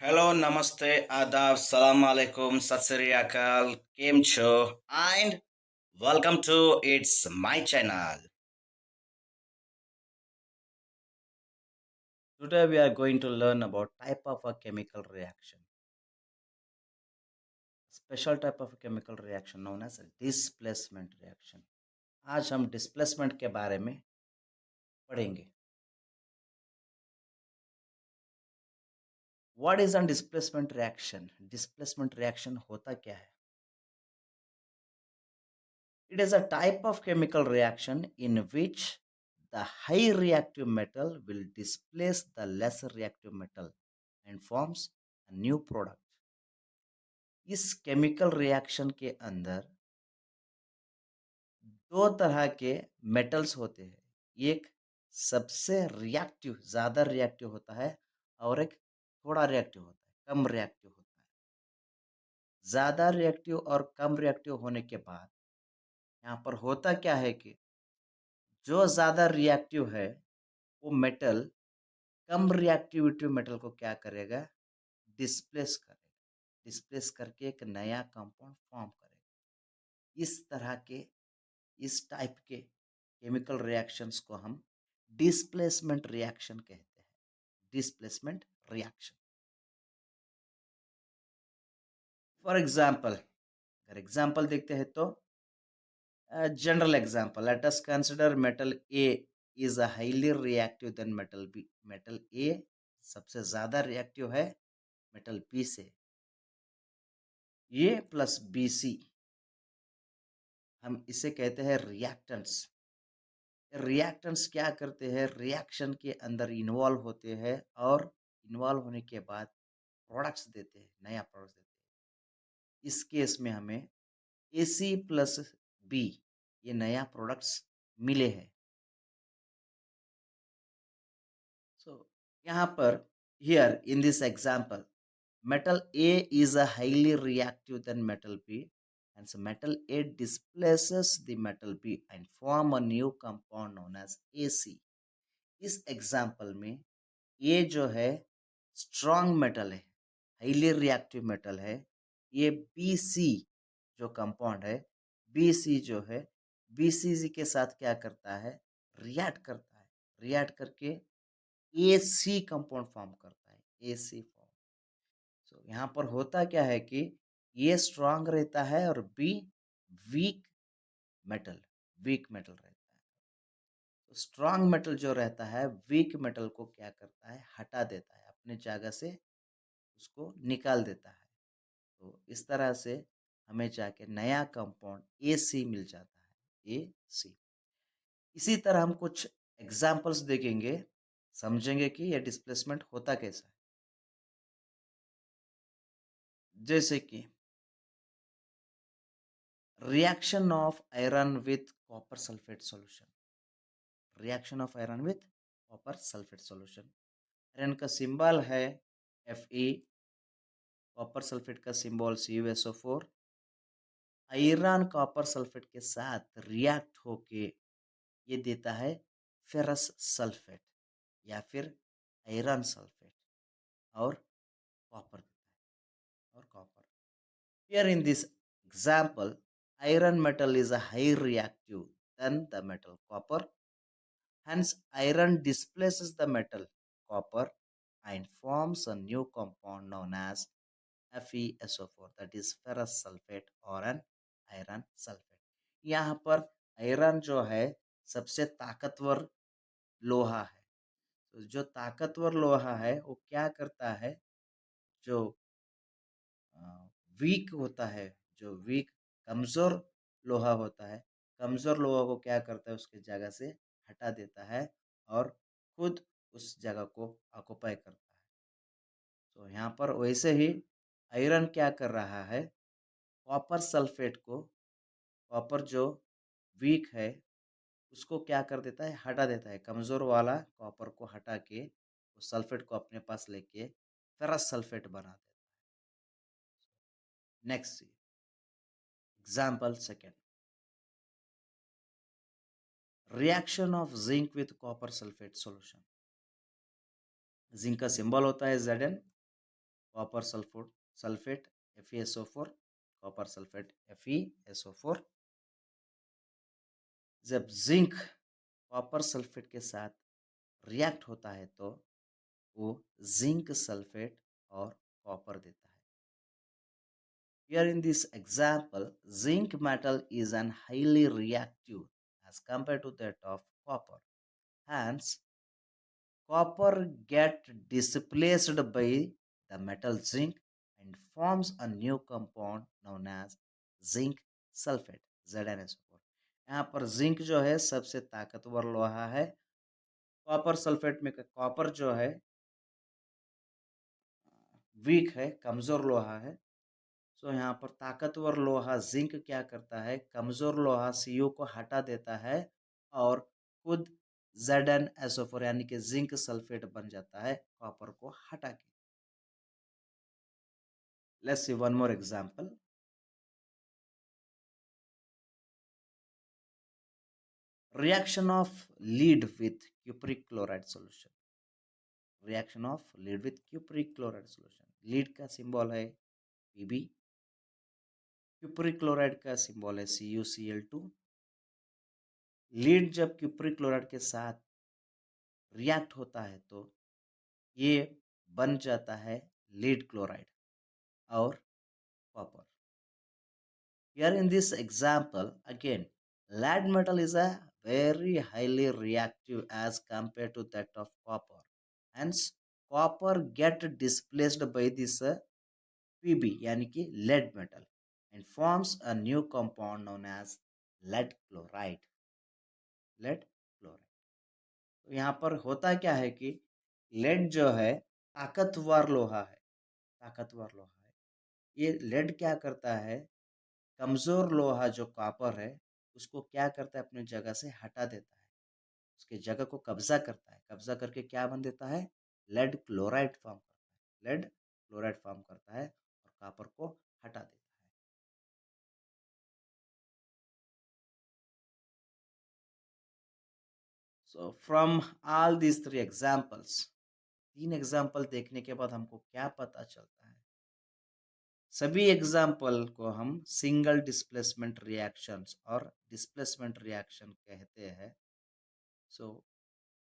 Hello, नमस्ते, आदाब, सलाम अलैकुम, सत श्री अकाल, केम छो, and welcome to It's My channel. Today we are going to learn about type of a chemical reaction. Special type of chemical reaction known as displacement reaction. आज हम displacement के बारे में पढ़ेंगे. What is a displacement reaction? Displacement reaction होता क्या है? It is a type of chemical reaction in which the high reactive metal will displace the less reactive metal and forms a new product. इस chemical reaction के अंदर दो तरह के metals होते हैं. एक सबसे रिएक्टिव, ज़्यादा रिएक्टिव होता है और एक थोड़ा रिएक्टिव होता है, कम रिएक्टिव होता है. ज़्यादा रिएक्टिव और कम रिएक्टिव होने के बाद यहाँ पर होता क्या है कि जो ज़्यादा रिएक्टिव है वो मेटल कम रिएक्टिविटी मेटल को क्या करेगा, डिस्प्लेस करेगा. डिस्प्लेस करके एक नया कंपाउंड फॉर्म करेगा. इस तरह के, इस टाइप के केमिकल रिएक्शंस को हम डिस्प्लेसमेंट रिएक्शन कहते हैं. Displacement reaction. फॉर एग्जाम्पल, अगर एग्जाम्पल देखते हैं तो general example, let us consider metal A is a highly reactive than metal B. Metal A सबसे ज्यादा रिएक्टिव है मेटल बी से. ए प्लस बी सी, हम इसे कहते हैं रिएक्टेंट्स. रिएक्टेंट्स क्या करते हैं, रिएक्शन के अंदर इन्वॉल्व होते हैं और इन्वॉल्व होने के बाद प्रोडक्ट्स देते हैं, नया प्रोडक्ट्स देते हैं. इस केस में हमें ए सी प्लस बी, ये नया प्रोडक्ट्स मिले हैं. सो यहाँ पर, here in this example, metal A is a highly reactive than metal B, and so metal A displaces the metal B and form a new compound known as AC. इस example में ये जो है strong metal है, highly reactive metal है. ये BC जो compound है, BC जो है, BCG के साथ क्या करता है, रिएक्ट करता है. रिएक्ट करके AC कंपाउंड फॉर्म करता है, AC फॉर्म. तो यहाँ पर होता क्या है कि ये स्ट्रांग रहता है और B weak metal, weak metal रहता है. तो स्ट्रांग मेटल जो रहता है वीक मेटल को क्या करता है, हटा देता है, अपने जगह से उसको निकाल देता है. तो इस तरह से हमें जाके नया कंपाउंड ए सी मिल जाता है, ए सी. इसी तरह हम कुछ एग्जाम्पल्स देखेंगे, समझेंगे कि यह डिस्प्लेसमेंट होता कैसा है. जैसे कि reaction of iron with copper sulfate solution. Reaction of iron with copper sulphate solution. Iron का सिंबल है Fe, कॉपर सल्फेट का symbol CuSO4. Iron copper sulphate के साथ रिएक्ट होके ये देता है फेरस सल्फेट या फिर आयरन सल्फेट और कॉपर देता है, और copper. Here in this example, iron metal is a high reactive than the metal copper. Hence, iron displaces the metal copper and forms a new compound known as FeSO4, that is ferrous sulfate or an iron sulfate. यहाँ पर iron जो है सबसे ताकतवर लोहा है. तो जो ताकतवर लोहा है वो क्या करता है, जो वीक होता है, जो वीक कमज़ोर लोहा होता है, कमज़ोर लोहा को क्या करता है, उसके जगह से हटा देता है और खुद उस जगह को ऑक्युपाई करता है. तो यहाँ पर वैसे ही आयरन क्या कर रहा है, कॉपर सल्फेट को, कॉपर जो वीक है उसको क्या कर देता है, हटा देता है. कमज़ोर वाला कॉपर को हटा के उस सल्फेट को अपने पास लेके फेरस सल्फेट बना देता है. Next example second, reaction of zinc with copper sulphate solution. Zinc का सिंबल होता है Zn. Copper sulphate FeSO4, copper sulphate FeSO4। जब जिंक कॉपर सल्फेट के साथ रिएक्ट होता है तो वो जिंक सल्फेट और कॉपर देता है। Here in this example, zinc metal is an highly reactive as compared to that of copper. Hence, copper get displaced by the metal zinc and forms a new compound known as zinc sulfate ZnSO4। यहाँ पर zinc जो है सबसे ताकतवर लोहा है। Copper sulphate में copper जो है वीक है, कमजोर लोहा है। सो यहाँ पर ताकतवर लोहा जिंक क्या करता है, कमजोर लोहा Cu को हटा देता है और खुद ZnSO4 यानी कि जिंक सल्फेट बन जाता है कॉपर को हटा के। Let's see one more example. Reaction of lead with cupric chloride solution. Reaction of lead with cupric chloride solution. Lead का सिंबल है Pb, क्यूप्रिक क्लोराइड का सिंबल है CuCl2। लीड जब क्यूप्रिक क्लोराइड के साथ रिएक्ट होता है तो ये बन जाता है लीड क्लोराइड और copper. Here in this example, again, lead metal is a very highly reactive as compared to that of copper. Hence, copper get displaced by this Pb यानी कि lead metal and forms a new compound known as lead chloride. lead chloride। तो यहाँ पर होता क्या है कि lead जो है ताकतवर लोहा है, ताकतवर लोहा है। ये लेड क्या करता है, कमजोर लोहा जो कॉपर है उसको क्या करता है, अपनी जगह से हटा देता है, उसके जगह को कब्जा करता है। कब्जा करके क्या बन देता है, लेड क्लोराइड फॉर्म करता है। लेड क्लोराइड फॉर्म करता है और कॉपर को हटा देता है। So from all these three examples, तीन एग्जाम्पल देखने के बाद हमको क्या पता चलता है, सभी एग्जाम्पल को हम सिंगल डिस्प्लेसमेंट रिएक्शंस और डिस्प्लेसमेंट रिएक्शन कहते हैं। सो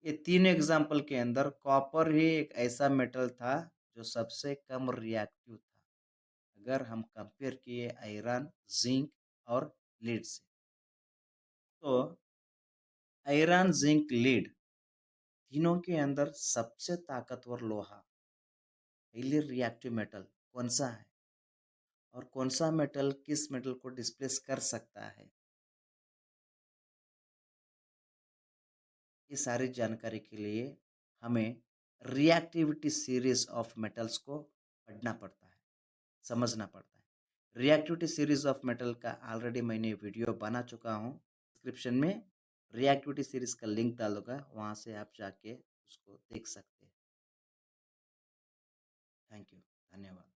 ये तीन एग्जाम्पल के अंदर कॉपर ही एक ऐसा मेटल था जो सबसे कम रिएक्टिव था अगर हम कंपेयर किए आयरन, जिंक और लीड से। तो आयरन, जिंक, लीड तीनों के अंदर सबसे ताकतवर लोहा हाईली रिएक्टिव मेटल कौन सा है और कौन सा मेटल किस मेटल को डिस्प्लेस कर सकता है, ये सारी जानकारी के लिए हमें रिएक्टिविटी सीरीज ऑफ मेटल्स को पढ़ना पड़ता है, समझना पड़ता है। रिएक्टिविटी सीरीज ऑफ मेटल का ऑलरेडी मैंने वीडियो बना चुका हूँ। डिस्क्रिप्शन में रिएक्टिविटी सीरीज का लिंक डाल दूंगा, वहाँ से आप जाके उसको देख सकते हैं। थैंक यू, धन्यवाद।